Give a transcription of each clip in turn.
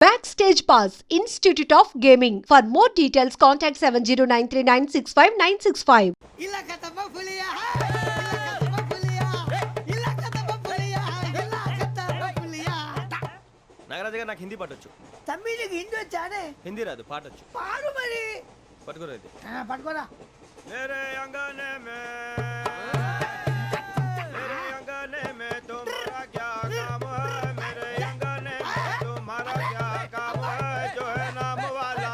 Backstage Pass, Institute of Gaming. For more details, contact 7093965965. ఇలా కథమ పులియా ఇలా కథమ పులియా ఇలా కథమ పులియా ఇలా కథమ పులియా నాగరాజు గారు నాకు హిందీ పాటొచ్చు. తమ్మి నీకు హిందీ వచ్చానే? హిందీ రాదు, పాటొచ్చు. పాడు మరి. పట్టుకోరైతే పట్టుకోరా. मेरे अंगने में तुम्हारा क्या काम है? मेरे अंगने में तुम्हारा क्या काम है? जो है नाम वाला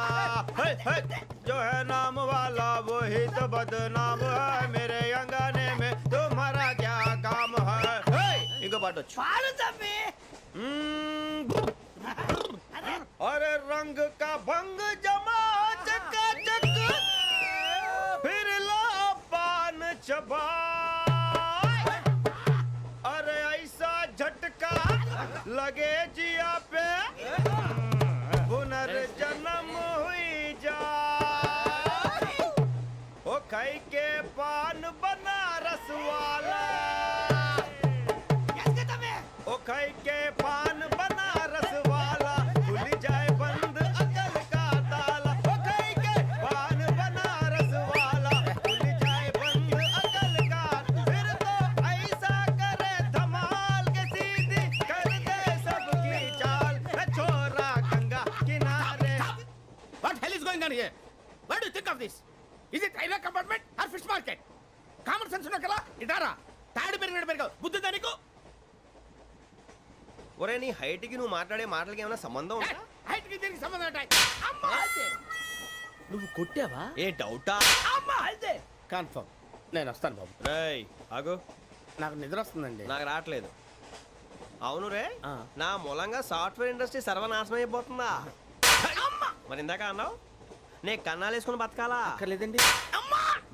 जो है नाम वाला वही तो बदनाम है. मेरे अंगने में तुम्हारा क्या काम है? इनको पाटो पाड़ो तम्मी. अरे रंग का भंग जमा चकाचक फिर लो पान चबा. अरे ऐसा झटका लगे जिया पे पुनर्जन्म हुई जा. ओ खाई के पान बनारस वाला ओ खाई के पान बनारस वाला खुल जाए बंद अकल का ताला. ओ खाई के पान बनारस वाला खुल जाए बंद अकल का. फिर तो ऐसा करे धमाल के सीधी कर दे सबकी चाल. छोरा गंगा किनारे. What hell is going on here? What do you think of this? Is it railway compartment or fish market? Common sense ఉన్న కదా ఇదారా తాడి పెరిగినట్టు పెరగవు బుద్ధి దానికి. ఒరే నీ హైట్ కి నువ్వు మాట్లాడే మాటలకి ఏమైనా సంబంధం ఉందా? హైట్ కి దీనికి సంబంధం ఉంటాయి. అమ్మా అదే నువ్వు కొట్టావా? ఏ డౌటా? అమ్మా అదే కన్ఫర్మ్. నేను వస్తాను బాబు. రేయ్ ఆగు, నాకు నిద్ర వస్తుందండి. నాకు రావట్లేదు. అవును రే, నా మూలంగా సాఫ్ట్వేర్ ఇండస్ట్రీ సర్వనాశనం అయిపోతుందా? మరి ఇందాక అన్నావు నే కన్నాలు వేసుకుని బతకాలా? అక్కర్లేదండి.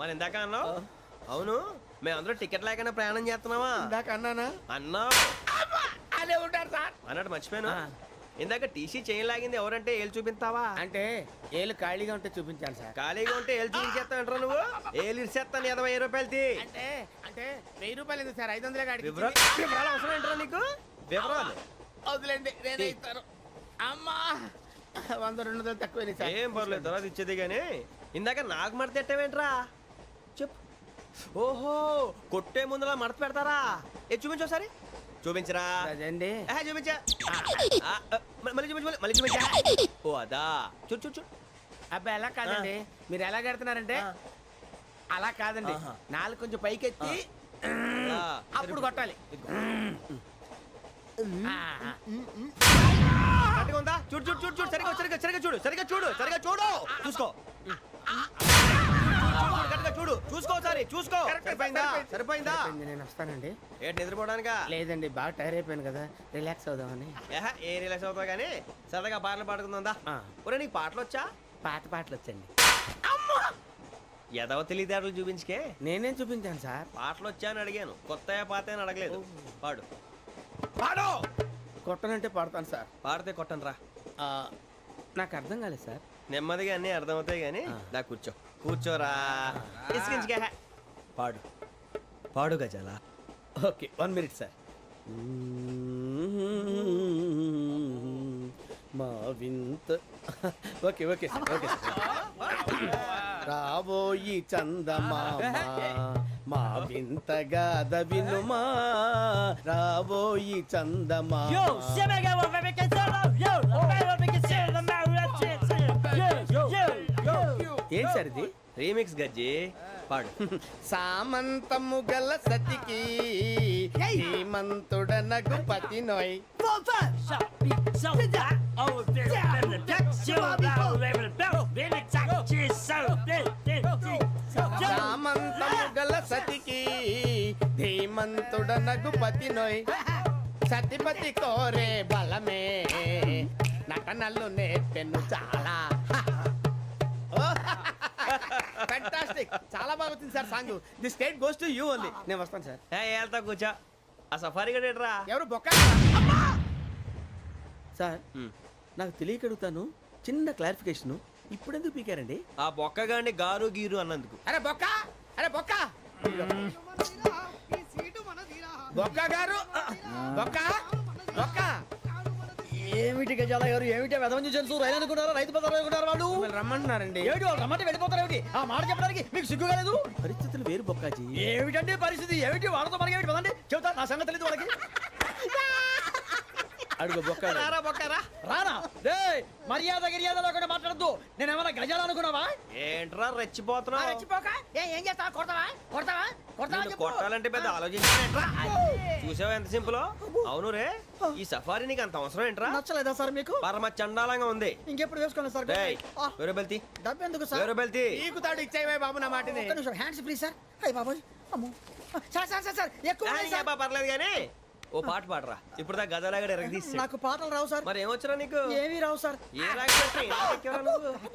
మరి ఇందాక అన్నావు అవును మేమందరూ టికెట్ లేకుండా ప్రయాణం చేస్తున్నావా? ఇందాక అన్నానా? అన్నావు. అదే ఉంటారు సార్. అన్నట్టు మర్చిపోయాను, ఇందాక టీసీ చేయి లాగింది ఎవరంటే ఏళ్ళు చూపిస్తావా? అంటే ఏళ్ళు ఖాళీగా ఉంటే చూపించాను సార్. ఖాళీగా ఉంటే ఏళ్ళు చూపించేస్తానంటారా నువ్వు? ఏళ్ళు ఇచ్చేస్తాను 20 రూపాయలది. అంటే అంటే 1000 రూపాయలు ఎందుకు సార్? 500 కాడికి వివరాలు అవసరం ఏంటరా నీకు? వివరాలు వదిలేండి, నేనే ఇస్తాను. అమ్మా 100-200 తక్కువ సార్. ఏం పర్లేదు, తర్వాత ఇచ్చేది. కానీ ఇందాక నాకు మడత ఎట్టవేంట్రా చెప్పు. ఓహో కొట్టే ముందులా మడత పెడతారా? ఏ చూపించు ఒకసారి. చూపించరా? అదండి చూపించా. మళ్ళీ చూపించు, మళ్ళీ చూపించా. ఓ అదా, చూడు చూడు చూడు. అబ్బాయి ఎలా కాదండి, మీరు ఎలా కడుతున్నారంటే అలా కాదండి. నాలుగు కొంచెం పైకెత్తి అప్పుడు కొట్టాలి. కరెక్ట్గా ఉందా? చూడు చూడు చూడు చూడు. సరిగా సరిగా సరిగా చూడు, సరిగా చూడు, సరిగా చూడు. చూసుకో కరెక్ట్గా చూడు, చూసుకో ఒకసారి చూసుకో. సరిపోయిందా? సరిపోయిందా? నేను వస్తానండి. ఏంటి నిద్రపోవడానికా? లేదండి, బాగా టైర్ అయిపోయాను కదా, రిలాక్స్ అవుదామని. ఏ రిలాక్స్ అవుతావు కానీ సరదాగా పాటలు పాడుకుందా? ఒరే నీకు పాటలు వచ్చా? పాత పాటలు వచ్చండి. ఎదవ తెలివితేటలు చూపించుకే. నేనేం చూపించాను సార్? పాటలు వచ్చా అని అడిగాను, కొత్త పాత అని అడగలేదు. పాడు పాడు. కొట్టనంటే పాడతాను సార్. పాడితే కొట్టను రా. నాకు అర్థం కాలేదు సార్. నెమ్మదిగా అన్నీ అర్థమవుతాయి కానీ దా కూర్చో. కూర్చోరా. పాడు పాడు గజాల. Okay 1 minute sir. మా వింత. Okay okay sir, okay sir. రాబోయి చందమామ మా వింతగా దవినుమా. రాబోయి చందమామ. ఏం సార్ ఇది? రీమిక్స్ గజ్జి. పాడు. సామంతము గల సతికి హేమంతుడనగు పతి నోయ్. సామంతము గల సతికి ధీమంతుడనగు పతి నోయ్. సతిపతి కోరే బలమే నటనలు నేర్పెను చాలా. ఫ్యాంటాస్టిక్, చాలా బాగా వచ్చింది sir song. The state goes to you only. నేను వస్తాను సార్. వెళ్తా కూర్చో. ఆ సఫారీ గడేట్రా. ఎవరు బొక్క సార్? నాకు తెలియక అడుగుతాను, చిన్న క్లారిఫికేషన్. ఇప్పుడు ఎందుకు పీకారండి? ఆ బొక్కగాండి గారు గీరు అన్నందుకు. అరే బొక్క, అరే బొక్క, బొక్క గారు, బొక్క బొక్క ఏమిటి గజాల గారు ఏమిటి వెదవని చూసాను రైలు అనుకున్నారా రైతు బజార్ అనుకున్నారు వాళ్ళు మిమ్మల్ని రమ్మంటున్నారండి. ఏమిటి వాళ్ళు రమ్మంటే వెళ్ళిపోతారు ఏమిటి ఆ మాట చెప్పడానికి మీకు సిగ్గు కాలేదు పరిస్థితులు వేరు బొక్కాజీ. ఏమిటండి పరిస్థితి ఏమిటి వాళ్ళతో మనకి ఏమిటి పదండి చెబుతా నా సంగతి తెలియదు వాళ్ళకి అడుగు బొక్క. రారా బొక్కరా. రానా రే మర్యాద గిర్యాద లేకుండా మాట్లాడద్దు నేను ఏమైనా గజాలు అనుకున్నావా ఏంట్రా రెచ్చిపోతున్నావు? రెచ్చిపోక ఏం చేస్తా కొడతావా కొడతావా కొడతావా నిన్ను చెప్పు. కొట్టాలంటే పెద్ద ఆలోచించానేంట్రా? చూసావా ఎంత సింపుల్? అవును రే, ఈ సఫారీ నీకు అంత అవసరం ఏంట్రా? నచ్చలేదా సార్ మీకు పరమ చండాలంగా ఉంది. ఇంకెప్పుడు వేసుకోండి సార్ డేయ్, ఆ, వేరే బెల్తి, డబ్బు ఎందుకు సార్ వేరే బెల్తి. నీకు తాడు ఇచ్చాయి బాబు నా మాటని. ఒక్క నిమిషం హ్యాండ్స్ ఫ్రీ సార్ అయ్యి బాబోయ్ అమ్మో సార్ సార్ సార్ సార్ ఎక్కువ ఉన్నాయి సార్. పర్లేదు కానీ ఓ పాట పాడరా. ఇప్పుడు దా గదలాగడ ఎరగదీసి. నాకు పాటలు రావు సార్ మరి ఏమొచ్చరా నీకు? ఏమీ రావు సార్ ఏ రాకపోతే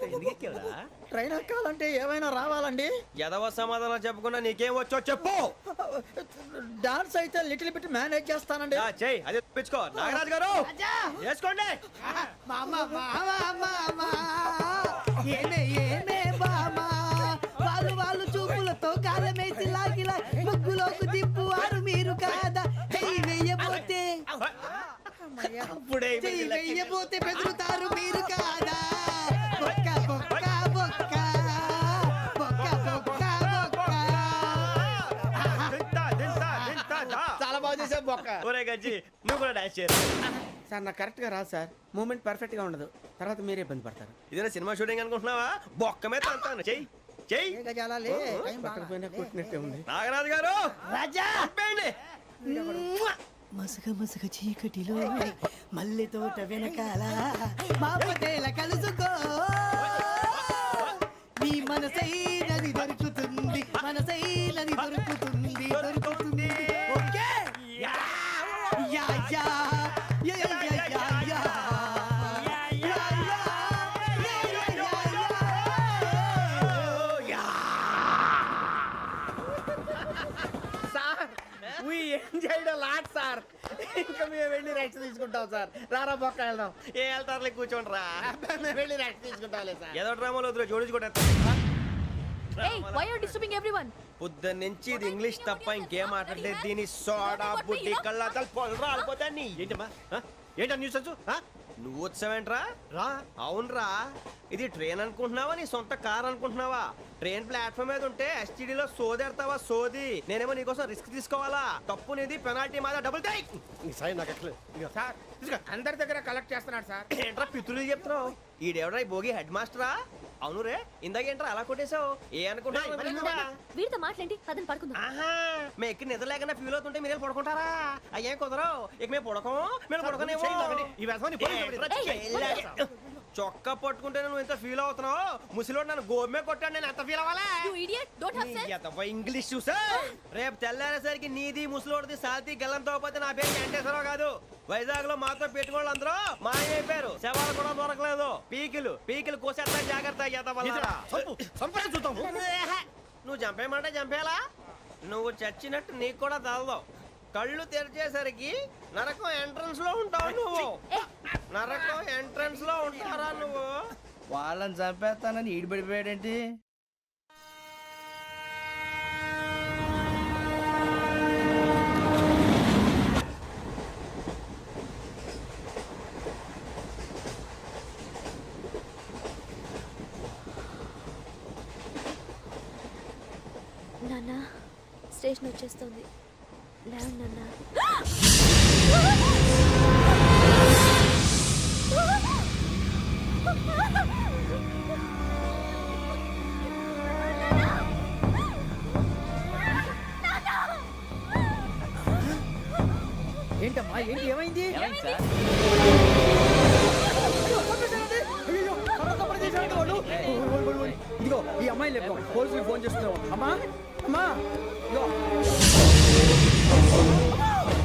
ఎందుకు ఎక్కేవరా? ట్రైన్ ఎక్కాలంటే ఏమైనా రావాలండి ఎదవ సమాధానం చెప్పకుండా నీకేం వచ్చో చెప్పు. డాన్స్ అయితే లిటిల్ బిట్ మేనేజ్ చేస్తానండి చెయ్యి, అదే తెప్పించుకో. నాగరాజు గారు చేసుకోండి. ఏమే ఏమే బామా వాళ్ళు వాళ్ళు చూపులతో కాలమేసి లాగిలా ముగ్గులోకి తిప్పువారు మీరు కాదా చెయ్యి వెయ్యబోతే అప్పుడే చెయ్యి వెయ్యబోతే బెదురుతారు మీరు కాదా బొక్క బొక్క బొక్క బొక్క బొక్క బొక్క దింతా, దింతా, దింతా, దా. చాలా బాగా చేసావు బొక్క. ఒరే గజ్జి, నువ్వు కూడా డాన్స్ చేయరు. సార్ నాకు కరెక్ట్ గా రాదు సార్. మూమెంట్ పర్ఫెక్ట్ గా ఉండదు, తర్వాత మీరే ఇబ్బంది పడతారు. ఇదేనా సినిమా షూటింగ్ అనుకుంటున్నావా? బొక్క మీద అంటాను. చెయ్యి చెయ్యి. ఏ గజాలాలే టైం పక్కన బాగా. పోయినా కొట్టినట్టే ఉంది. నాగరాజు గారు రాజా చెప్పండి. మసగ మసగ చీకటిలో మల్లె తోట వెనకాల మాపతేల కలుసుకో నీ మనసైనది దొరుకుతుంది మనసైనది దొరుకుతుంది దొరుకుతుంది okay yeah yeah yeah yeah yeah yeah yeah sir we enjoyed a lot sir. ఇంకా మేము వెళ్ళి రెస్ట్ తీసుకుంటాం సార్. రారా బొక్క వెళ్దాం. ఏ వెళ్తారులే, కూర్చోండి రా. మేము వెళ్ళి రెస్ట్ తీసుకుంటాంలే సార్. ఏదో డ్రామాలో వద్దులే, జోడించుకుంటా. Hey, why are you disturbing everyone? పొద్దున్న నుంచి ఇది ఇంగ్లీష్ తప్ప ఇంకేం మాట్లాడలేదు. దీని సోడా బుడ్డి కళ్ళ పొలు రాలిపోతా. నీ ఏంటమ్మా ఏంటా న్యూస్ వచ్చు? నువ్వు వచ్చావేంట్రా? రా. అవునరా, ఇది ట్రైన్ అనుకుంటున్నావా నీ సొంత కార్ అనుకుంటున్నావా? ట్రైన్ ప్లాట్ఫామ్ మీద ఉంటే ఎస్టీడీలో సోదేడతావా సోది? నేనేమో నీకోసం రిస్క్ తీసుకోవాలా? తప్పు నీది, పెనాల్టీ మాదా, డబుల్ టై. నాకు ఎక్కలేదు. సార్ తీసుకో. అందరి దగ్గర కలెక్ట్ చేస్తున్నాడు సార్. ఏంట్రా పితులు చెప్తున్నావు? ఈడెవడ్రా ఈ భోగి హెడ్ మాస్టరా? అవును రే, ఇందాకేంట్రా అలా కొట్టేశావు? ఏ అనుకుంటున్నా? వీరితో మాట్లాడి పదని పడుకుందాం. ఆహా, మేము ఎక్కి నిద్ర లేకుండా ఫీల్ అవుతుంటే మీరేం పడుకుంటారా? అయ్యేం కుదరవు. ఇక మేము పడకం, మేము పడకనేమో. ఈ వ్యసనాన్ని పోలీసులు చొక్కా పట్టుకుంటే నువ్వు ఎంత ఫీల్ అవుతున్నావు? ముసలివాడు నన్ను గోమే కొట్టాడు, నేను ఎంత ఫీల్ అవ్వాలా? You idiot, don't have sense. English చూసా? రేపు తెల్లారేసరికి నీది ముసలోడిది సాల్తీ గల్లంతో పోతే నా పేరు వెంకటేశ్వరరావు కాదు. వైజాగ్ లో మాతో పెట్టుకోళ్ళు అందరూ మాయమైపోయారు. శవాలు కూడా దొరకలేదు. పీకిలు పీకిలు కోసేస్తా, జాగ్రత్త. నువ్వు చంపేయమంటే చంపేలా? నువ్వు చచ్చినట్టు నీకు కూడా తగదు. కళ్ళు తెరిచేసరికి నరకం ఎంట్రన్స్ లో ఉంటావు నువ్వు. నరకం ఎంట్రన్స్ లో ఉంటారా నువ్వు? వాళ్ళని చంపేస్తానని ఈడిపడిపోయాడేంటి నాన్న స్టేషన్ వచ్చేస్తుంది. లేవండి నాన్న. ఏంటమ్మా ఏంటి ఏమైంది ఇదిగో ఈ అమ్మాయి లేదు పోలీసులు ఫోన్ చేస్తున్నావు అమ్మా అమ్మా ఇదిగో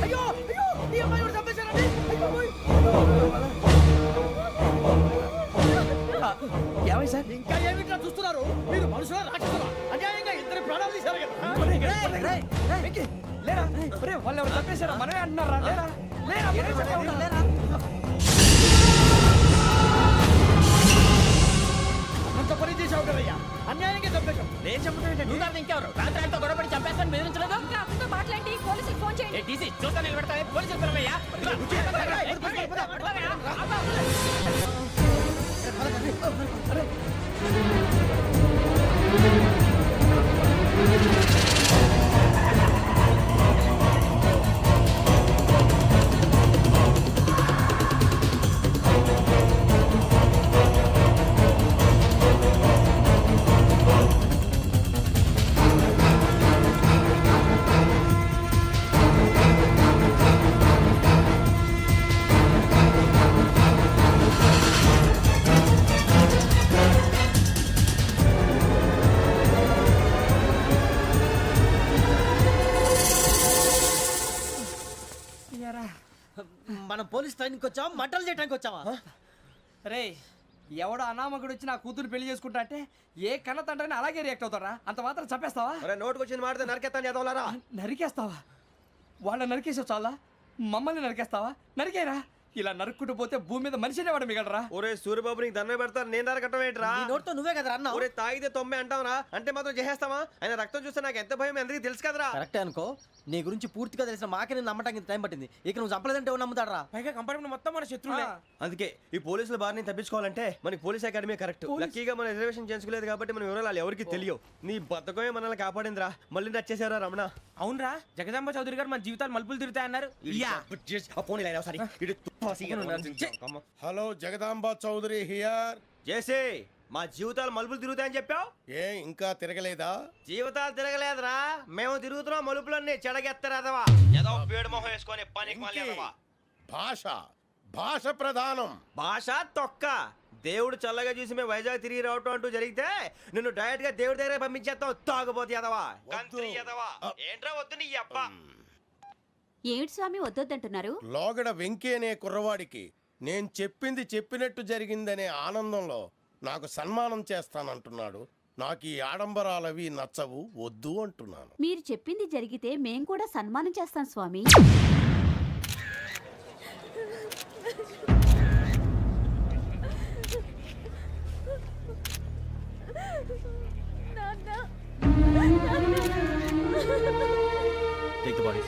అయ్యో అయ్యో ఈ అమ్మాయి కూడా చంపేశారండి ఏమై సార్ ఇంకా ఏమిట్లా చూస్తున్నారు మీరు మనుషుల రాక్షసులా అన్యాయంగా ఇద్దరు ప్రాణాలు తీశారు కదా లేరా వాళ్ళు ఎవరు చంపేశారా మనమే అంటున్నారా లేరా లేరా అంత పని చేసావు కదయ్యా అన్యాయంగా చంపేశావు నేను చెప్పడం నువ్వు ఇంకెవరు రాత్రి గొడవపడి చంపేస్తాను బెదిరించలేదు. అతనితో మాట్లాడి పోలీసులకు ఫోన్ చేయండి. టీసీ చూస్తాను నిలబెడతా పోలీసులు పిలవయ్యా. పోలీస్ ట్రైనింగ్ వచ్చావా మంటలు చేయడానికి వచ్చావా? రే ఎవడో అనామకుడు వచ్చి నా కూతురు పెళ్లి చేసుకుంటా అంటే ఏ కన్న తండ్రిని అలాగే రియాక్ట్ అవుతారా? అంత మాత్రం చంపేస్తావా? నోటుకు వచ్చింది మాడితే నరికెత్తాను చదవాలరా. నరికేస్తావా? వాళ్ళ నరికేసావు చాలా, మమ్మల్ని నరికేస్తావా? నరికేరా. ఇలా నరుక్కుంటూ పోతే భూమి మీద మనిషినే వాడు మిగలరా. ఒరే సూర్యబాబు నీకు దండం పెడతాను, నేను నరకటం ఏంట్రా? నోటితో నువ్వే కదా అన్నా. ఒరే తాగితే తొమ్మే అంటావురా, అంటే మాత్రం చేసేస్తావా? ఆయన రక్తం చూస్తే నాకు ఎంత భయం అందరికీ తెలుసు కదరా. కరెక్టే అనుకో, నీ గురించి పూర్తిగా తెలిసిన మాకే నేను నమ్మటానికి టైం పట్టింది. ఇక నువ్వు చంపలేదంటే ఎవరు నమ్ముతాడరా? పైగా కంపార్ట్మెంట్ మొత్తం మన శత్రువులే. అందుకే ఈ పోలీసుల బారిని తప్పించుకోవాలంటే మనకి పోలీస్ అకాడమీ కరెక్ట్. లక్కీగా మన రిజర్వేషన్ చేసుకోలేదు కాబట్టి మనం వివరాలు ఎవరికి తెలియవు. నీ బతకమే మనల్ని కాపాడిందిరా. మళ్ళీ నచ్చేసారా రమణ? అవునరా, జగదాంబ చౌదరి గారు మన జీవితాలు మలుపులు తిరుగుతాయన్నారు. Hello Jagadamba Chowdary here. చేసే మా జీవితాలు మలుపులు తిరుగుతాయని చెప్పావు, ఏ ఇంకా తిరగలేదా? జీవితాలు తిరగలేదురా, మేము తిరుగుతున్నాం మలుపులన్నీ. చెడగెత్తరాదవా ఏదో పేడు మొహం వేసుకొని పనికి ఇంకే. భాష భాష ప్రధానం. భాష తొక్క. దేవుడు చల్లగా చూసి మేము వైజాగ్ తిరిగి రావటం అంటూ జరిగితే నిన్ను డైరెక్ట్ గా దేవుడి దగ్గర పంపించేస్తావు. తాగుబోతు ఎదవా, గంత్రి ఎదవా. ఏంట్రా వద్దు నీ అబ్బా. ఏమిటి స్వామి వద్దొద్దంటున్నారు? లోగడ వెంకీ అనే కుర్రవాడికి నేను చెప్పింది చెప్పినట్టు జరిగిందనే ఆనందంలో నాకు సన్మానం చేస్తానంటున్నాడు. నాకు ఈ ఆడంబరాలవి నచ్చవు, వద్దు అంటున్నాను. మీరు చెప్పింది జరిగితే మేం కూడా సన్మానం చేస్తాం స్వామి. Take the bodies.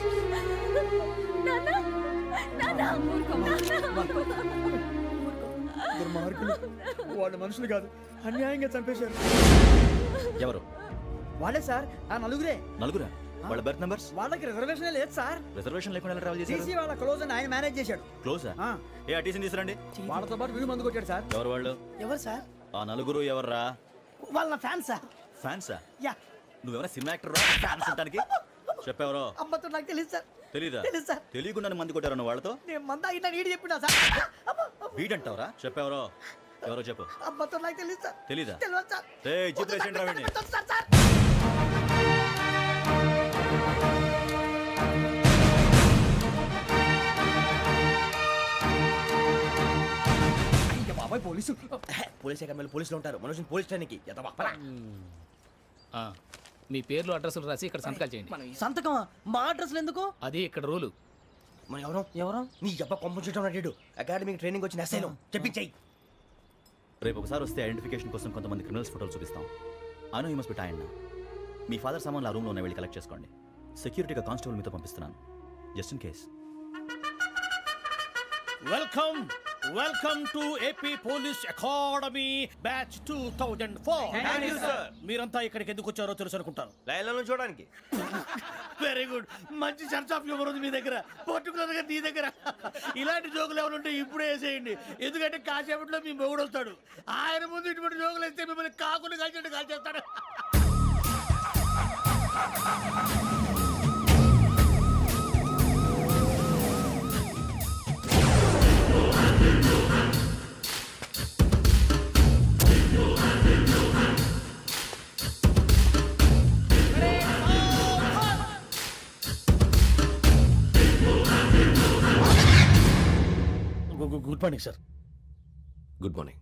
దుర్మార్గులు, వాళ్ళు మనుషులు కాదు, అన్యాయంగా చంపేశారు. ఎవరు? వాళ్ళే సార్, ఆ నలుగురే. నలుగురా? వాళ్ళ బర్త్ నంబర్స్? వాళ్ళకి రిజర్వేషన్ లేదు సార్. రిజర్వేషన్ లేకుండా ఎలా ట్రావెల్ చేశారు? టీసీ వాళ్ళ క్లోజ్ అని ఆయన మేనేజ్ చేశాడు. క్లోజా? ఆ. ఏ టీసీని తీసురండి. వాళ్ళతో పాటు వీడు మందు కొట్టాడు సార్. ఎవరు వాళ్ళు? ఎవరు సార్? ఆ నలుగురు ఎవర్రా? వాళ్ళ ఫ్యాన్ సార్. ఫ్యాన్సా? యా. నువ్వెవరా సినిమా యాక్టర్ రా? ఫ్యాన్స్ అంటానికి చెప్పెవరో? అమ్మతో నాకు తెలియదు సార్. తెలీదా? తెలీదు సార్. తెలియకుండా మంది కొట్టారు నువ్వు వాళ్ళతో? నేను మంద అయినా నీడి చెప్పినా సార్. వీడంటావరా? చెప్పెవరో? ఎవరో చెప్పు. అమ్మతో నాకు తెలియదు సార్. తెలీదా? తెలియదు సార్. ఏయ్, జీప్ రేషన్ రా వీడిని. Sir sir. బాబాయ్ పోలీసు. పోలీస్ అకాడమీలో పోలీసులు ఉంటారు, మనుషులు పోలీస్ ట్రైనింగ్ ఎదవా. మీ పేర్లు అడ్రస్లు రాసి ఇక్కడ సంతకాలు చేయండి. సంతకమా? మా అడ్రస్లు ఎందుకు? అది ఇక్కడ రూలు. మన ఎవరు నీ అబ్బా పంపించడం అడిగాడు. అకాడమిక్ ట్రైనింగ్ వచ్చిన అసైలం చెప్పించాయి. రేపు ఒకసారి వస్తే ఐడెంటిఫికేషన్ కోసం కొంతమంది క్రిమినల్స్ ఫోటోలు చూపిస్తాం. Anu you must be tired. మీ ఫాదర్ సామాన్లు ఆ రూమ్లో ఉన్న వెళ్ళి కలెక్ట్ చేసుకోండి. సెక్యూరిటీగా కానిస్టేబుల్ మీతో పంపిస్తున్నాను, just in case. Welcome to AP police academy batch 2004. మీరంతా ఇక్కడికి ఎందుకు వచ్చారో తెలుసు అనుకుంటాను. లైన్లను చూడడానికి. వెరీ గుడ్, మంచి చర్చ్ ఆఫ్ హ్యూమర్ ఉంది మీ దగ్గర, పర్టికులర్ గా నీ దగ్గర. ఇలాంటి జోకులు ఎవరు ఉంటే ఇప్పుడే వేసేయండి, ఎందుకంటే కాసేపట్లో మీ మొగుడు వస్తాడు. ఆయన ముందు ఇటువంటి జోకులు వేస్తే మిమ్మల్ని కాకుండా కాల్చేట్టు కాల్చేస్తాడు. Good morning sir. Good morning.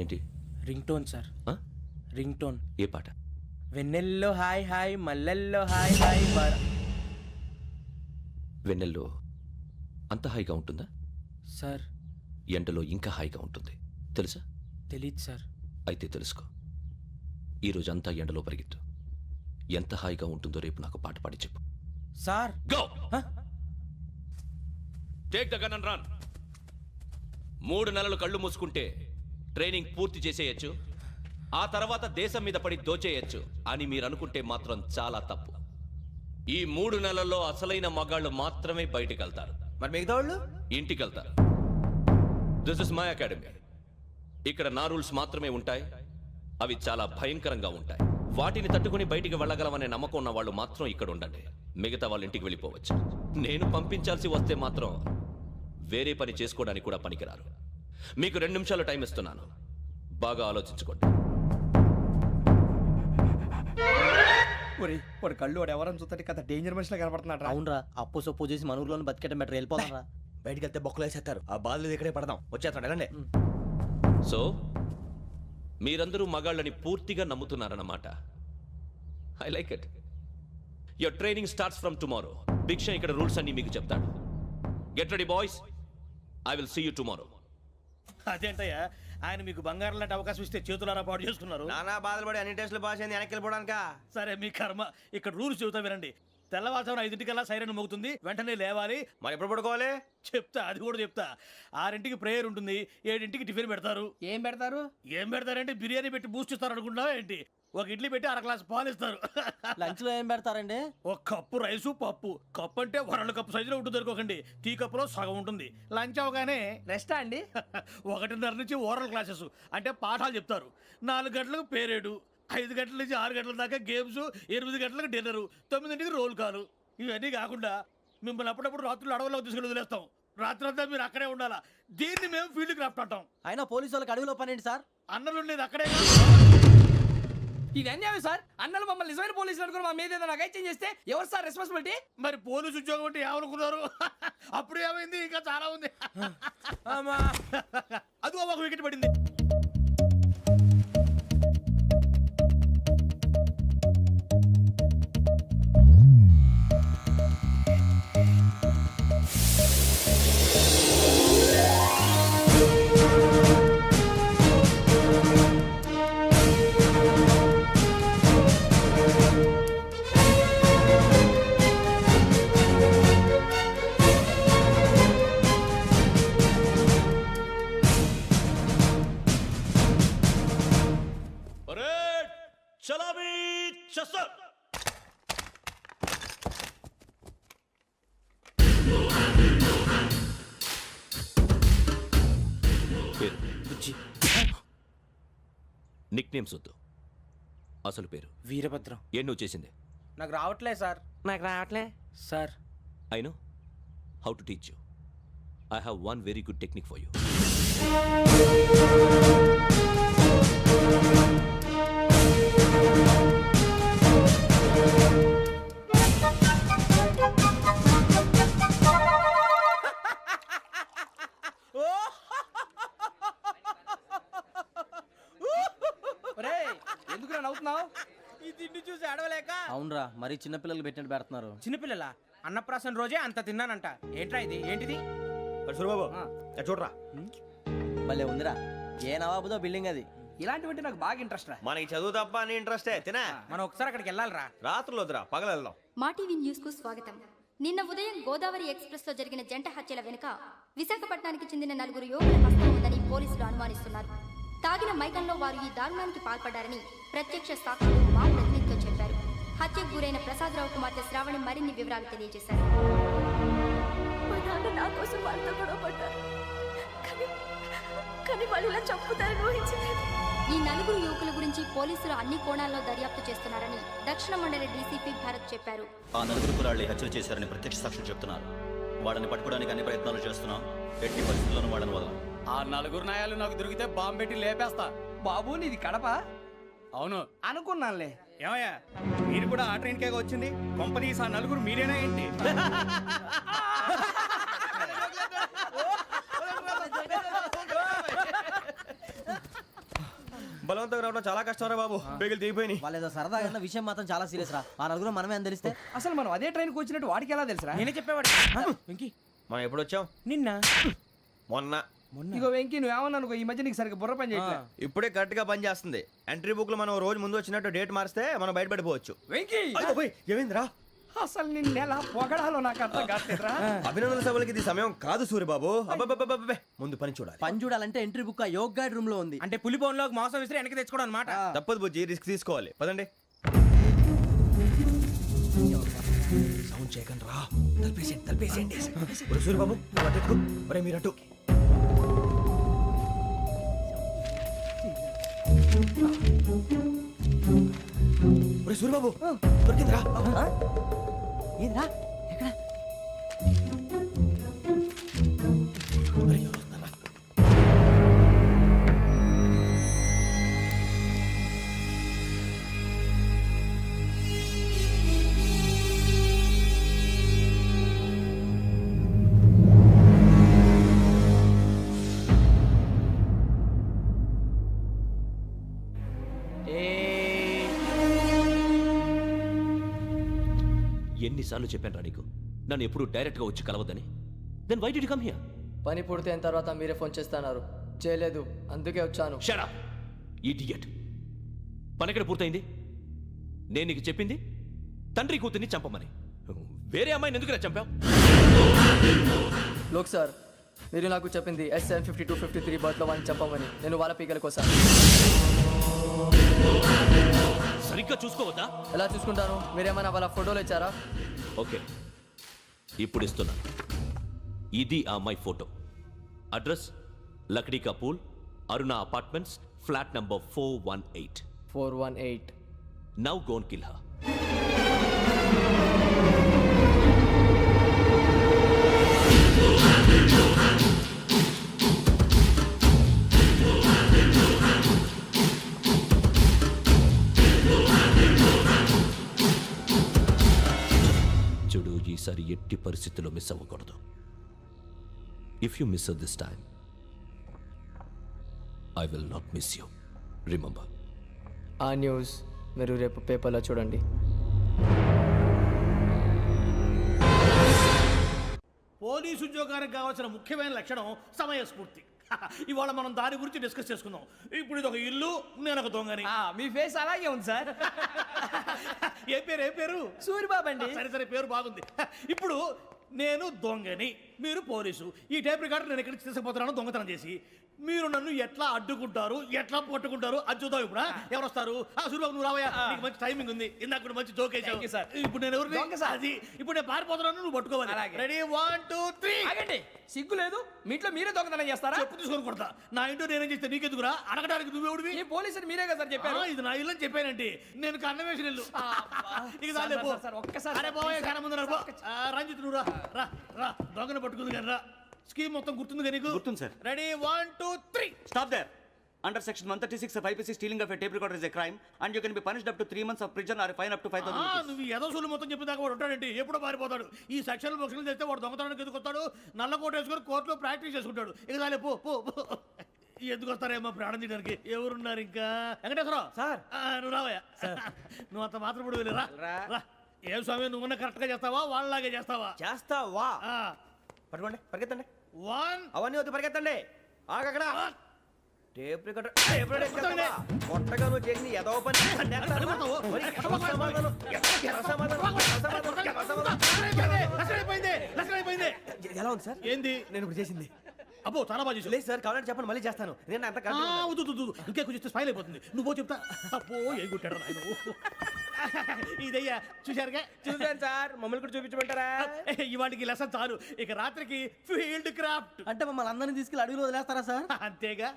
ఏంటి? Ring tone sir. Ring tone. ఏ పాట? వెన్నెల్లో హాయ్ హాయ్, మల్లెల్లో హాయ్ హాయ్. వెన్నెల్లో అంత హాయిగా ఉంటుందా? సార్ ఎండలో ఇంకా హాయిగా ఉంటుంది తెలుసా? తెలీదు సార్. అయితే తెలుసుకో. ఈరోజు అంతా ఎండలో పరిగెత్తు. ఎంత హాయిగా ఉంటుందో రేపు నాకు పాట పాడి చెప్పు. Sir go. Take the gun and run. 3 నెలలు కళ్ళు మూసుకుంటే ట్రైనింగ్ పూర్తి చేసేయచ్చు, ఆ తర్వాత దేశం మీద పడి దోచేయచ్చు అని మీరు అనుకుంటే మాత్రం చాలా తప్పు. ఈ 3 నెలల్లో అసలైన మగాళ్ళు మాత్రమే బయటికి వెళ్తారు. మరి మిగతా వాళ్ళు ఇంటికి వెళ్తారు. This is my academy. ఇక్కడ నా రూల్స్ మాత్రమే ఉంటాయి. అవి చాలా భయంకరంగా ఉంటాయి. వాటిని తట్టుకుని బయటికి వెళ్ళగలమనే నమ్మకం ఉన్న వాళ్ళు మాత్రం ఇక్కడ ఉండండి. మిగతా వాళ్ళ ఇంటికి వెళ్ళిపోవచ్చు. నేను పంపించాల్సి వస్తే మాత్రం వేరే పని చేసుకోవడానికి కూడా పనికిరారు. మీకు 2 నిమిషాలు టైం ఇస్తున్నాను. బాగా ఆలోచించుకోండి. వాడు కళ్ళు వాడు ఎవరైనా చూస్తే కదా డేంజర్ మనిషిలో కనపడుతున్నాడు. అవునరా, అప్పు సొప్పు చేసి మన ఊర్లో బతికేట బెటర్ వెళ్ళిపోతారా. బయటికి వెళ్తే బొక్కలు వేసేస్తారు. ఆ బాధలు ఇక్కడే పడదాం. వచ్చేస్తాడు ఎలాండి. సో మీరందరూ మగాళ్ళని పూర్తిగా నమ్ముతున్నారన్నమాట. I like it. Your training starts from tomorrow. Bhiksha ఇక్కడ రూల్స్ అన్ని మీకు చెప్తాడు. Get ready boys. I will see you tomorrow. అదేంటయ్యా, ఆయన మీకు బంగారం లాంటి అవకాశం ఇస్తే చేతులారా పాటు చేసుకున్నారు. నానా బాధలు పడి అన్ని టెస్టులు పాస్ అయింది వెనక్కి వెళ్ళిపోవడానికా? సరే మీ కర్మ. ఇక్కడ రూల్స్ చెబుతా వినండి. తెల్లవారుజామున 5 సైరన్ మోగుతుంది, వెంటనే లేవాలి. మరి ఎప్పుడు పడుకోవాలి? చెప్తా, అది కూడా చెప్తా. 6 ప్రేయర్ ఉంటుంది, 7 టిఫిన్ పెడతారు. ఏం పెడతారు? ఏం పెడతారంటే బిర్యానీ పెట్టి బూస్ట్ ఇస్తారు అనుకుంటున్నావా ఏంటి? ఒక ఇడ్లీ పెట్టి 1/2 గ్లాస్ పాలు ఇస్తారు. లంచ్ లో ఏం పెడతారండి? ఒక కప్పు రైసు పప్పు. కప్పు అంటే 1/2 కప్పు సైజులో ఉంటుంది అనుకోకండి. టీ కప్పులో సగం ఉంటుంది. లంచ్ అవగానే రెస్టా అండి? 1:30 నుంచి ఓరల్ క్లాసెస్ అంటే పాఠాలు చెప్తారు. 4 గంటలకు పేరేడు, 5 గంటల నుంచి 6 గంటల దాకా గేమ్స్, 8 గంటలకు డిన్నర్, 9 రోల్ కాలు. ఇవన్నీ కాకుండా మిమ్మల్ని అప్పుడప్పుడు రాత్రులు అడవుల్లో తీసుకుని వదిలేస్తాం. రాత్రి అంతా మీరు అక్కడే ఉండాలా. దీన్ని మేము ఫీల్డ్ క్రాఫ్ట్ అంటాం. అయినా పోలీసు వాళ్ళకి అడవిలో పనేంటి సార్? అన్నలు ఉండేది అక్కడే. ఇది అన్యాయం సార్. అన్నలు మమ్మల్ని నిజమైన పోలీసులు అనుకుని మా మీద ఏదైనా అగైత్యం చేస్తే ఎవరు సార్ రెస్పాన్సిబిలిటీ? మరి పోలీసు ఉద్యోగం అంటే ఏమనుకున్నారు? అప్పుడు ఏమైంది? ఇంకా చాలా ఉంది. అదిగో ఒక వికెట్ పడింది. చలామీ చస్సర్. నిక్ నేమ్స్ వద్దు, అసలు పేరు. వీరభద్రం. ఏం నువ్వు చేసింది? నాకు రావట్లే సార్. నాకు రావట్లే sir. I know how to teach you. I have one very good technique for you. ఎందుకు నవ్వుతున్నావు? ఈ తిండి చూసి అడవలేక. అవునరా, మరి చిన్నపిల్లలు పెట్టినట్టు పెడుతున్నారు. చిన్నపిల్లల అన్నప్రాసన రోజే అంత తిన్నానంట. ఏంట్రా ఇది? ఏంటిది? సూరిబాబు చూడరా. భలే ఉందిరా. ఏ నవాబుదో బిల్డింగ్ అది. ఇలాంటివంటే నాకు బాగా ఇంట్రెస్ట్ రా. మనకి చదువు తప్ప అని ఇంట్రెస్టే. తినా మనం ఒకసారి అక్కడికి వెళ్ళాలిరా. రాత్రులు వద్దురా, పగలు వెళ్దాం. మా టీవీ న్యూస్ కు స్వాగతం. నిన్న ఉదయం గోదావరి ఎక్స్ప్రెస్ లో జరిగిన జంట హత్యల వెనుక విశాఖపట్నానికి చెందిన 4 యువకుల హస్తం ఉందని పోలీసులు అనుమానిస్తున్నారు. తాగిన మైకంలో వారు ఈ దారుణానికి పాల్పడ్డారని ప్రత్యక్ష సాక్షులు మా ప్రతినిధితో చెప్పారు. హత్యకు గురైన ప్రసాదరావు కుమార్తె శ్రావణి మరిన్ని వివరాలు తెలియజేశారు. నా కోసం వాళ్ళతో గొడవ పడ్డారు, కానీ వాళ్ళు ఇలా చంపుతారని ఊహించలేదు. ఈ 4 యువకుల గురించి పోలీసులు అన్ని కోణాల్లో దర్యాప్తు చేస్తున్నారని దక్షిణ మండలి డీసీపీ భరత్ చెప్పారు. ఆ 4 కుర్రాళ్ళు హత్యలు చేశారని ప్రత్యక్ష సాక్షులు చెప్తున్నారు. వాళ్ళని పట్టుకోవడానికి అన్ని ప్రయత్నాలు చేస్తున్నాం. ఎట్టి పరిస్థితుల్లోనూ వాళ్ళని వదలం. ఆ 4 నాయాలు నాకు దొరికితే బాంబు పెట్టి లేపేస్తా. బాబు నీది కడప? అవును అనుకున్నానులే. ఏమయ్యా, మీరు కూడా ఆ ట్రైన్ కేగా వచ్చింది? కంపెనీస్ ఆ 4 మీరేనా ఏంటి? బలవంతంగా రావడం చాలా కష్టం రా బాబు. పేగులు దిగిపోయినాయి. వాళ్ళు ఏదో సరదాగా అన్న విషయం మాత్రం చాలా సీరియస్ రా. ఆ 4 మనమే అని తెలిస్తే అసలు మనం అదే ట్రైన్కి వచ్చినట్టు వాడికి ఎలా తెలుసురా? నేనే చెప్పేవాడు. వెంకీ మనం ఎప్పుడు వచ్చాం? నిన్న మొన్న. ఇగో వెంకీ, నువ్వేమన్నా అనుకో, ఈ మధ్య నీకు సరిగ్గా బుర్ర పని చేయట్లేదు. ఇప్పుడే కరెక్ట్ గా పని చేస్తుంది. ఎంట్రీ బుక్ లో మనం రోజు ముందు వచ్చినట్టు డేట్ మారిస్తే మనం బయటపడిపోవచ్చు. వెంకీ ఏమైందిరా? అసలు నిన్న ఎలా పొగడాలో నాకు అర్థం కావట్లేదురా. అభినందన సభలకి ఇది సమయం కాదు సూరిబాబు. అబ్బబ్బబ్బబ్బబ్బే, ముందు పని చూడాలి. పని చూడాలంటే ఎంట్రీ బుక్ ఆ యోగ్ గైడ్ రూమ్ లో ఉంది. అంటే పులి బోన్లోకి మాంసం విసిరి వెనక్కి తెచ్చుకోవడం అనమాట. తప్పదు బుజ్జి, రిస్క్ తీసుకోవాలి. పదండి. సౌండ్ చేయకండి రా. తలపేసేయండి. సూరిబాబు మీరు అటు. ఒరే సూరిబాబు దొరికిందిరా. ఏంద్రా ఎక్కడ అరే, ఎవరు వస్తున్నారా? ఎన్నిసార్లు చెప్పాను రా నీకు నన్ను ఎప్పుడు డైరెక్ట్గా వచ్చి కలవద్దని. Then why did you come here? పని పూర్తయిన తర్వాత మీరే ఫోన్ చేస్తున్నారు, చేయలేదు, అందుకే వచ్చాను. Shut up idiot. పని ఎక్కడ పూర్తయింది? నేను నీకు చెప్పింది తండ్రి కూతుర్ని చంపమని. వేరే అమ్మాయిని ఎందుకు చంపావు? లోక్ సార్, మీరు నాకు చెప్పింది SN 5253 బర్త్లో వాళ్ళని చెప్పమని. నేను వాళ్ళ పీకల కోసం. సరిగ్గా చూసుకోవద్దా? ఎలా చూసుకుంటాను? మీరేమైనా వాళ్ళ ఫోటోలు ఇచ్చారా? ఓకే, ఇప్పుడు ఇస్తున్నా. ఇది ఆ అమ్మాయి photo. Address Lakdi ka pool, Aruna apartments, flat number 418. 418. Now go and kill her. చూడు, ఈసారి ఎట్టి పరిస్థితుల్లో మిస్ అవ్వకూడదు. If you miss this time I will not miss you. Remember. ఆ న్యూస్ మీరు రేపు పేపర్లో చూడండి. పోలీసు ఉద్యోగానికి కావాల్సిన ముఖ్యమైన లక్షణం సమయస్ఫూర్తి. ఇవాళ మనం దాని గురించి డిస్కస్ చేసుకుందాం. ఇప్పుడు ఇది ఒక ఇల్లు, నేను ఒక దొంగని. మీ ఫేస్ అలాగే ఉంది సార్. ఏ పేరు? సూరిబాబు అండి. సరే పేరు బాగుంది. ఇప్పుడు నేను దొంగని, మీరు పోలీసు. ఈ టైప్ రికార్డు నేను ఎక్కడికి తీసుకుపోతున్నాను దొంగతనం చేసి. మీరు నన్ను ఎట్లా అడ్డుకుంటారు, ఎట్లా పట్టుకుంటారు అది చూద్దాం. ఇప్పుడు ఎవరు వస్తారు? సూరిబాబు నువ్వు రావయ్యా, నీకు మంచి టైమింగ్ ఉంది. ఇందాక కూడా మంచి జోక్ వేసావు. ఇప్పుడు నేను ఎవరు? అది ఇప్పుడు నేను పారిపోతున్నాను, నువ్వు పట్టుకోవాలి. రెడీ 1 2 3. ఆగండి, సిగ్గు లేదు? మీ ఇంట్లో మీరే దొంగతనం చేస్తారా? చెప్పు తీసుకొని కొడతా. నా ఇంట్లో నేనేం చేస్తే నీకెందుకురా? అడగడానికి నువ్వెవడివి? ఈ పోలీసులు మీరే కదా సార్ చెప్పారు. ఇది నా ఇల్లు అని చెప్పానండి. నేను కన్న వేసిన ఇల్లు. ఇక చాలే పో. ఒక్కసారి అరే పోయే కన్న ముందు రంజిత్ నువ్వు రా రా దొంగను పట్టుకుంది కానీ రా. స్కీమ్ మొత్తం గుర్తుంది కదా నీకు? గుర్తుంది sir. Ready 1 2 3. Stop there. Under section 136 of IPC, stealing of a tape recorder is a crime, and you can be punished up to 3 months of prison or a fine up to 5,000 rupees. నువ్వు ఏదో సొల్లు మొత్తం చెప్పిన దాకా వాడు ఉంటాడండి. ఎప్పుడో పారిపోతాడు. ఈ సెక్షన్ బొక్షన్లు చేస్తే వాడు దొంగతనానికి ఎందుకు వస్తాడు? నల్ల కోట వేసుకొని కోర్టులో ప్రాక్టీస్ చేసుకుంటాడు. ఇక చాలే పో పో పో. ఎందుకు వస్తారేమో ప్రాణం తీయడానికి. ఎవరున్నారు ఇంకా? వెంకటేశ్వరరావు సార్. నువ్వు రావయ్యా. నువ్వు అంత మాత్రం ఇప్పుడు వెళ్ళి రా. ఏం స్వామి, నువ్వు కరెక్ట్ గా చేస్తావా వాళ్ళలాగే చేస్తావా? చేస్తావా? పట్టుకోండి, పరిగెత్తండి. 1 అవన్నీ వద్దు, పరిగెత్తండి. ఆగక్కడ టేప్ రికార్డర్ కొట్టగా నువ్వు చేసింది ఏదో పని. ఎలా ఉంది సార్? ఏంది నేను ఇప్పుడు చేసింది? అబ్బో చాలా బాగా చేసావు. లేదు సార్, కావాలంటే చెప్పండి, మళ్ళీ చేస్తాను. నేను అంత ఇంకే కొంచెం స్మైల్ అయిపోతుంది. నువ్వు చెప్తా. అబ్బో ఏ కొట్టాడు ఆయన. ఇదయ్యా చూశారుగా? చూసాను సార్, మమ్మల్ని కూడా చూపించమంటారా? ఇవాటికి లెసన్ చాలు. ఇక రాత్రికి ఫీల్డ్ క్రాఫ్ట్. అంటే మమ్మల్ని అందరినీ తీసుకెళ్ళి అడుగులు వదిలేస్తారా సార్? అంతేగా.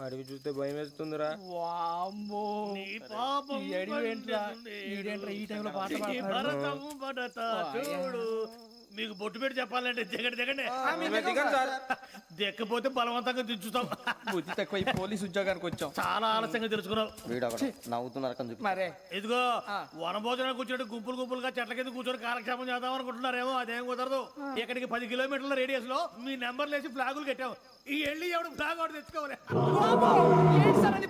అడిగి చూస్తే భయం వేస్తుందిరా. నీ పాపం ఈ టైంలో పాట ఈ భరతము భరత చూడు. మీకు బొట్టు పెట్టి చెప్పాలంటే దిగండి. దిక్కపోతే బలవంతంగా దించుతాం. బుద్ధి తక్కువ, ఈ పోలీస్ ఉద్యోగానికి వచ్చాం. చాలా ఆలస్యంగా తెలుసుకున్నావు. నవ్వుతున్నారు. మరే ఇదిగో వనభోజనానికి కూర్చోటి గుంపులుగా చెట్ల కింద కూర్చొని కాలక్షేపం చేద్దాం అనుకుంటున్నారేమో. అదేం కుదరదు. ఇక్కడికి 10 కిలోమీటర్ల రేడియస్ లో మీ నెంబర్లు వేసి ఫ్లాగులు కట్టాం. ఈ వెళ్ళి ఎవడు ఫ్లాగ్ ఒకటి తెచ్చుకోవాలి.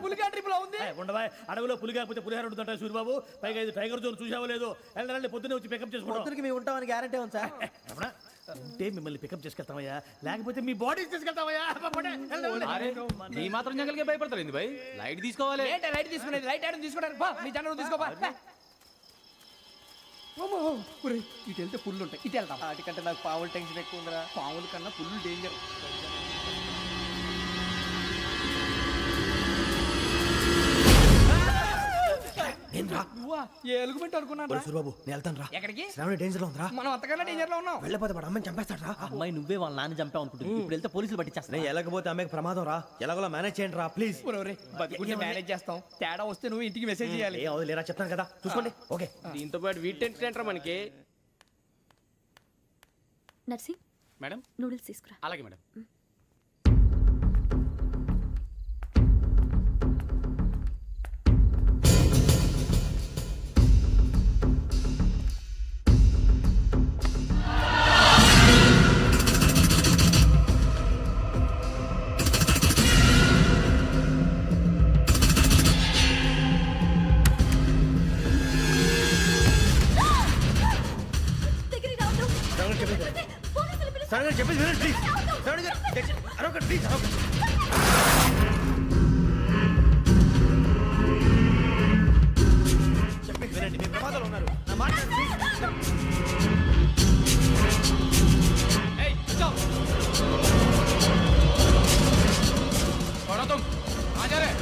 పులిగా ట్రిప్ లో ఉంది. ఉండవా, అడవిలో పులి కాకపోతే పులిహార ఉంటుంటా సూరిబాబు. పైగా ఇది టైగర్ జోన్ చూసావో లేదో. వెళ్ళండి, పొద్దున్నే వచ్చి పికప్ చేసుకుంటాం. మేము ఉంటామని గ్యారంటీ ఉంది సార్. ఉంటే మిమ్మల్ని పికప్ చేసుకెళ్తామయ్యా, లేకపోతే మీ బాడీ తీసుకెళ్తామయ్యా. ఈ మాత్రం జంగల్కే భయపడతారు భయ్. లైట్ తీసుకోవాలి. లైట్ తీసుకునేది లైట్ ఐటమ్ తీసుకోవడానికి బా, మీ జంగల్ తీసుకోబా. ఇటు వెళ్తే పుల్లు ఉంటాయి, ఇటు వెళ్తాం. వాటికంటే నాకు పావులు టెన్షన్ ఎక్కువ ఉందిరా. పాముల కన్నా పుల్లు డేంజర్. ఏ ఎలుగుబెట్టి అనుకున్నాను బాబు నేను వెళ్తాను రా. ఎక్కడికి? శ్రావణి డేంజర్ లో ఉందిరా. మనం అంతకన్నా డేంజర్ లో ఉన్నాం. వెళ్ళపోతే వాడు అమ్మని చంపేస్తాడు రా. అమ్మాయి నువ్వే వాళ్ళ నాన్న చంపావు అనుకుంటుంది. ఇప్పుడు వెళ్తే పోలీసులు పట్టించేస్తా. నేను వెళ్ళకపోతే అమ్మాయికి ప్రమాదం రా. ఎలాగోలా మేనేజ్ చేయండి రా ప్లీజ్. బతికుంటే మేనేజ్ చేస్తాం, తేడా వస్తే నువ్వు ఇంటికి మెసేజ్ చేయాలి. ఏ అవుదు లేరా, చెప్తాను కదా చూసుకోండి. ఓకే. దీంతో పాటు వీటి టెన్షన్ ఏంట్రా మనకి. నర్సింగ్ మేడం నూడిల్స్ తీసుకురా. అలాగే మేడం. దగ్గరికి రావద్దు. పోలీసులు పిలుస్తారు. శ్రావణి గారు చెప్పేది వినండి ప్లీజ్. శ్రావణి గారు అరొకటి ప్లీజ్. చెప్పేది వినండి, మీ ప్రమాదాలు ఉన్నారు. నా మాట వినండి, ప్లీజ్. ఏయ్ चुप छोड़ो तुम, आ जा रहे।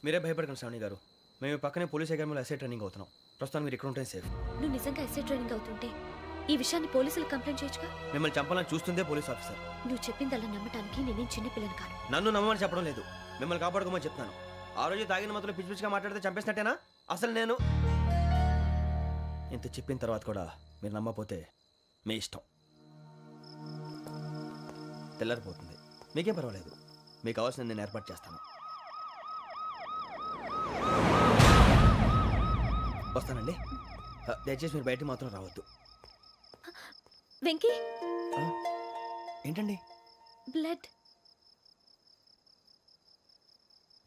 మీరే భయపడకండి శ్రావణి గారు. మేము పక్కనే పోలీస్ అకాడమీలో ఎస్ఐ ట్రైనింగ్ అవుతున్నాం. ప్రస్తుతం మీరు ఇక్కడ ఉంటే సేఫ్. నువ్వు నిజంగా ఎస్ఐ ట్రైనింగ్ అవుతుంటే ఈ విషయాన్ని పోలీసులు కంప్లైంట్ చేయొచ్చుగా. మిమ్మల్ని చంపాలని చూస్తుందే పోలీస్ ఆఫీసర్. నువ్వు చెప్పిందల్లా నమ్మటానికి నేనేం చిన్నపిల్లని కాను. నన్ను నమ్మమని చెప్పడం లేదు, మిమ్మల్ని కాపాడుకోమని చెప్తాను. ఆ రోజు తాగిన మాత్రం పిచ్చి పిచ్చిగా మాట్లాడితే చంపేసినట్టేనా? అసలు నేను ఇంత చెప్పిన తర్వాత కూడా మీరు నమ్మకపోతే మీ ఇష్టం. తెల్లారిపోతుంది, మీకేం పర్వాలేదు. మీకు కావాల్సిన నేను ఏర్పాటు చేస్తాను. వస్తానండి. దయచేసి మీరు బయటికి మాత్రం రావద్దు. వెంకీ ఏంటండి? బ్లడ్.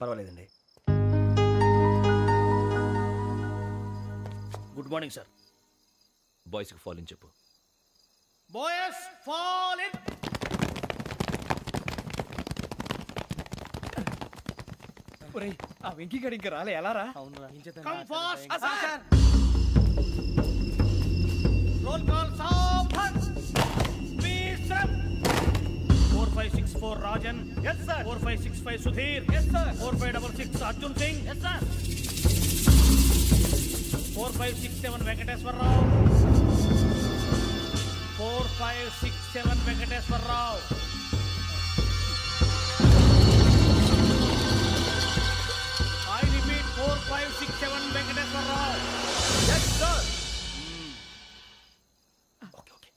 పర్వాలేదండి. Good morning sir. బాయ్స్కి ఫాల్ ఇన్ చెప్పు. Boys fall in. ఒరేయ్ ఆ వెంకీ గడి ఇంకా రాలే, ఎలా రా? Come fast sir. Roll call సావధాన్. Please 4564 Rajan. yes sir. 4565 Sudheer. yes sir. 4566 Arjun Singh. yes sir. 4567 Venkateswararao. 4567 Venkateswararao. I repeat 4567 Venkateswararao. yes sir. Okay.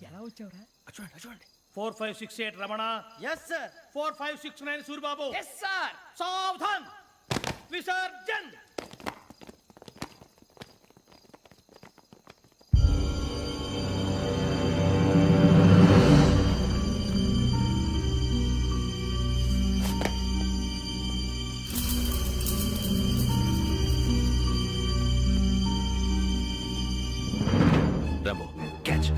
ఎలా వచ్చావురా? చూడండి. 4568 Ramana. Yes sir. 4569 Suryababu. Yes sir. సావధాన్. విసర్జన్. Rambo catch.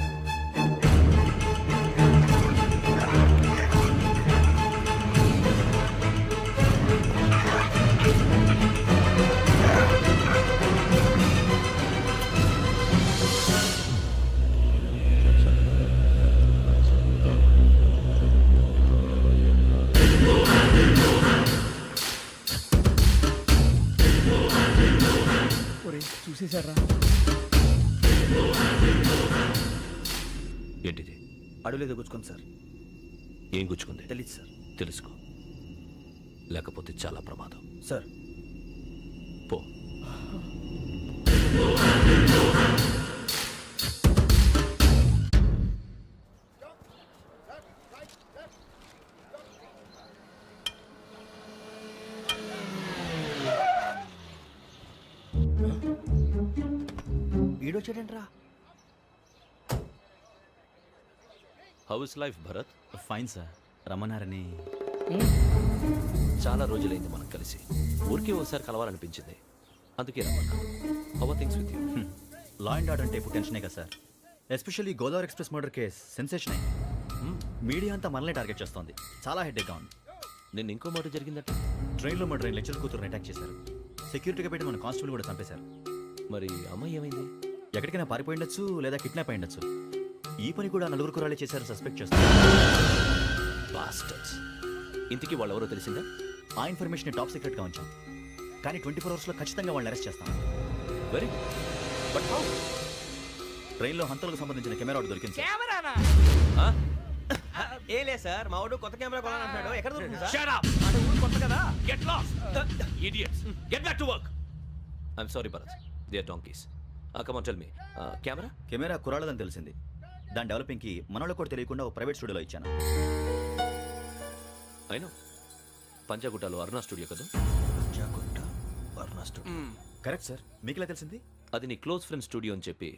ఒరేయ్ చూసేశారా? ఏంటిది? అడుగులేదు గుచ్చుకుంది సార్. ఏం గుచ్చుకుంది? తెలీదు సార్. తెలుసుకో, లేకపోతే చాలా ప్రమాదం. సార్ ఈడొచ్చాడంట్రా. How is life Bharat? Fine sir, రమ్మన్నారని. చాలా రోజులైంది మనం కలిసి. ఊరికే ఒకసారి కలవాలనిపించింది, అందుకే రమ్మన్నా. How are things with you? Law and order అంటే ఇప్పుడు టెన్షనే కదా sir. Especially Godavari express murder case sensation అయింది. మీడియా అంతా మనల్ని టార్గెట్ చేస్తోంది. చాలా హెడ్ఏక్గా ఉంది. నిన్న ఇంకో మాట జరిగిందట. ట్రైన్లో మా ట్రైన్ లెక్చర్ కూతురుని అటాక్ చేశారు. సెక్యూరిటీగా పెట్టి మన కానిస్టేబుల్ కూడా చంపేశారు. మరి అమ్మాయి ఏమైంది? ఎక్కడికైనా పారిపోయిండొచ్చు, లేదా కిడ్నాప్ అయ్యుండొచ్చు. ఈ పని కూడా నలుగురు కురాలే చేశారు సస్పెక్ట్ చేస్తారు. బాస్టర్స్. ఇంతకీ వాళ్ళు ఎవరో తెలిసిందా? ఆ ఇన్ఫర్మేషన్ టాప్ సీక్రెట్గా ఉంచాం, కానీ 24 అవర్స్లో ఖచ్చితంగా వాళ్ళని అరెస్ట్ చేస్తాం. Very but how? ట్రైన్లో హంతలకు సంబంధించిన కెమెరా ఒకటి దొరికింది సార్. కెమెరానా? ఏ లే సార్, మా వాడు కొత్త కెమెరా కొనాలంటున్నాడు. ఎక్కడ దొరుకుతుంది సార్? Shut up! అంటే ఊరు కొత్త కదా. Get lost! Idiots! Get back to work! I'm sorry, Bharat. They are donkeys. Come on, tell me. Camera? Camera కురాలదని తెలిసింది. దాని డెవలపింగ్కి మనోళ్ళకు కూడా తెలియకుండా ఒక ప్రైవేట్ స్టూడియోలో ఇచ్చాను. I know. పంజాగుట్టలో అరుణా స్టూడియో కదా? Panjagutta Aruna studio. Correct sir. మీకు ఎలా తెలిసింది? అది నీ క్లోజ్ ఫ్రెండ్ స్టూడియో అని చెప్పి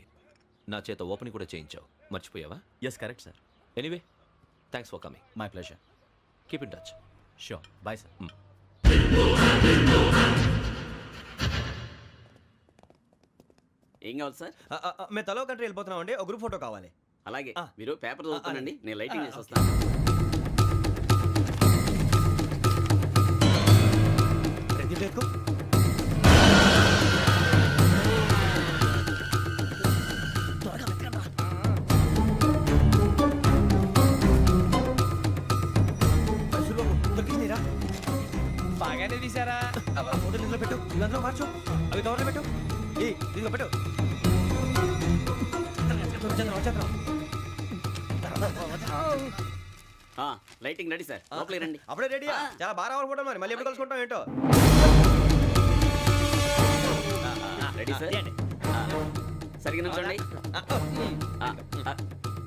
నా చేత ఓపెనింగ్ కూడా చేయించావు. మర్చిపోయావా? Yes correct sir. Anyway, thanks for coming. My pleasure. Keep in touch. Sure. Bye sir. ఏం కావాలి సార్? మేము తలో కంట్రీ వెళ్ళిపోతున్నాం అండి. ఒక గ్రూప్ ఫోటో కావాలి. అలాగే, మీరు పేపర్ చదువుతానండి, నేను లైటింగ్ చేసి వస్తాను. బాగానే తీసారా? ఫోటో ఇందులో పెట్టు, ఇవందులో మార్చు, అవి కవర్లో పెట్టు, దీనిలో పెట్టు. లైటింగ్ రెడీ సార్, లోపలికి రండి. అప్పుడే రెడీయా? చాలా బాగా రావాలి ఫోటో. మరి మళ్ళీ ఎప్పుడు కలుసుకుంటాం ఏంటో. Ready sir. సరిగ్గా నుంచోండి.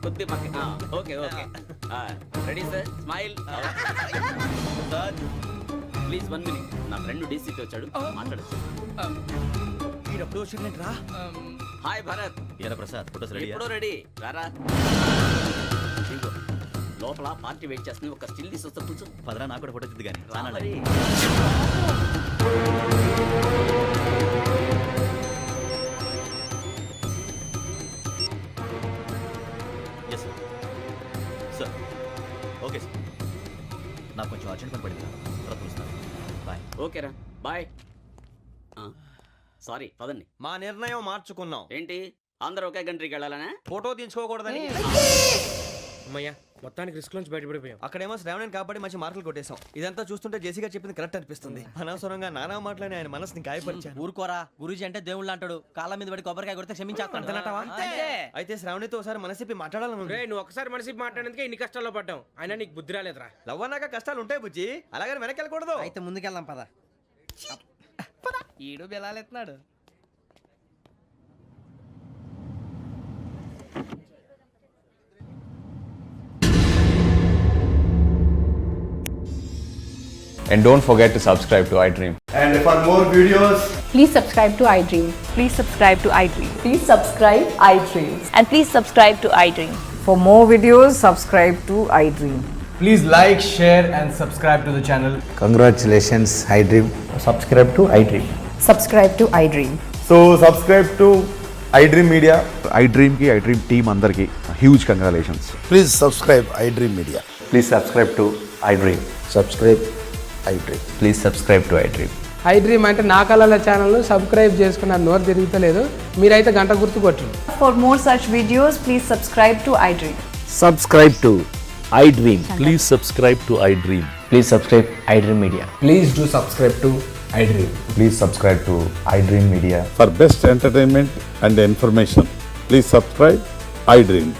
కొద్ది పక్క. Okay okay. Ready sir. Smile. Please 1 minute. నా ఫ్రెండ్ డీసీపీ వచ్చాడు, మాట్లాడచ్చు. ఈడప్పుడు వచ్చిందంటరా. హాయ్ భరత్. ఏరా ప్రసాద్, ఫోటోస్ రెడీ? ఎప్పుడో రెడీ. రారా. లోపల పార్టీ వెయిట్ చేస్తుంది, ఒక స్టిల్ తీసి వస్తా, కూర్చో. పదరా, నాకు కూడా ఫోటో తిద్దు కానీ. మరి yes sir. Sir okay sir. నాకు కొంచెం అర్జెంట్ పని పడింది, తర్వాత పిలుస్తాను. బాయ్. ఓకేరా, బాయ్. సారీ, పదండి. మా నిర్ణయం మార్చుకున్నాం. ఏంటి, అందరూ ఒకే కంట్రీకి వెళ్ళాలనే? ఫోటో తీసుకోకూడదని. అమ్మయ్యా, మొత్తానికి రిస్క్ నుంచి బయటపడిపోయాం. అక్కడేమో శ్రావణిని కాబట్టి మంచి మార్కులు కొట్టేశాం. ఇదంతా చూస్తుంటే జేసీగా చెప్పింది కరెక్ట్ అనిపిస్తుంది. అనవసరంగా నానా మాటలని ఆయన మనసుని గాయపరిచాను. ఊరుకోరా, గురూజీ అంటే దేవుళ్ళు అంటాడు. కాళ్ళ మీద పడి కొబ్బరికాయ కొడితే క్షమించేస్తాను. అయితే శ్రావణితో ఒకసారి మనసిప్పి మాట్లాడాలను. నువ్వు ఒకసారి మనసి మాట్లాడేందుకే ఇన్ని కష్టాల్లో పడ్డాం. అయినా నీకు బుద్ధి రాలేదురా. లవ్ అన్నాక కష్టాలు ఉంటాయి బుజ్జి, అలాగని వెనక్కి వెళ్ళకూడదు. అయితే ముందుకెళ్దాం పద. ఈడు బెలాలెత్తున్నాడు. And don't forget to subscribe to iDream. And for more videos, Please subscribe to iDream. Please subscribe to iDream. Please subscribe iDream. And please subscribe to iDream. For more videos, subscribe to iDream. Please like, share, and subscribe to the channel. Congratulations iDream. Subscribe to iDream. Subscribe to iDream. So subscribe to iDream Media. iDream ki iDream team andarki huge congratulations. Please subscribe iDream media. Please subscribe to iDream. Subscribe iDream. Please subscribe to iDream. iDream అంటే నా కళల ఛానల్ను subscribe చేసుకున్న నోరు తిరుగుతలేదు. మీరైతే గంట గుర్తు కొట్టండి. For more such videos, please subscribe to iDream. Subscribe to iDream. Please subscribe to iDream. Please subscribe iDream Media. Please do subscribe to iDream. Please subscribe to iDream Media. For best entertainment and information, please subscribe iDream.